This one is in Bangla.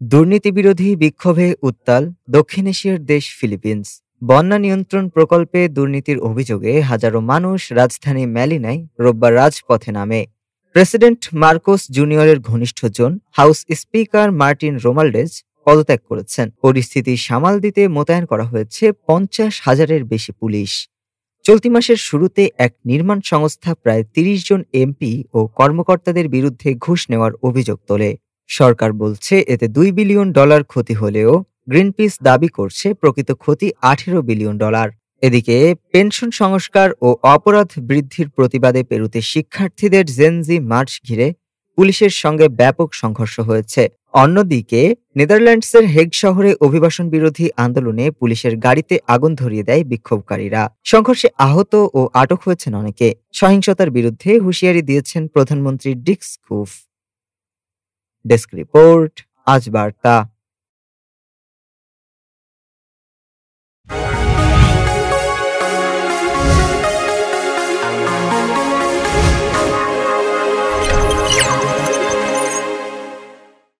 দুর্নীতিবিরোধী বিক্ষোভে উত্তাল দক্ষিণ এশিয়ার দেশ ফিলিপিন্স। বন্যা নিয়ন্ত্রণ প্রকল্পে দুর্নীতির অভিযোগে হাজারো মানুষ রাজধানী ম্যানিলায় রোববার রাজপথে নামে। প্রেসিডেন্ট মার্কোস জুনিয়রের ঘনিষ্ঠজন হাউস স্পিকার মার্টিন রোমাল্ডেজ পদত্যাগ করেছেন। পরিস্থিতি সামাল দিতে মোতায়েন করা হয়েছে 50,000-এর বেশি পুলিশ। চলতি মাসের শুরুতে এক নির্মাণ সংস্থা প্রায় 30 জন এমপি ও কর্মকর্তাদের বিরুদ্ধে ঘুষ নেওয়ার অভিযোগ তোলে। সরকার বলছে এতে $2 বিলিয়ন ক্ষতি হলেও গ্রিনপিস দাবি করছে প্রকৃত ক্ষতি $18 বিলিয়ন। এদিকে পেনশন সংস্কার ও অপরাধ বৃদ্ধির প্রতিবাদে পেরুতে শিক্ষার্থীদের জেনজি মার্চ ঘিরে পুলিশের সঙ্গে ব্যাপক সংঘর্ষ হয়েছে। অন্যদিকে নেদারল্যান্ডসের হেগ শহরে অভিবাসন বিরোধী আন্দোলনে পুলিশের গাড়িতে আগুন ধরিয়ে দেয় বিক্ষোভকারীরা। সংঘর্ষে আহত ও আটক হয়েছেন অনেকে। সহিংসতার বিরুদ্ধে হুঁশিয়ারি দিয়েছেন প্রধানমন্ত্রী ডিক স্কুফ। ডেস্ক রিপোর্ট, আজ বার্তা।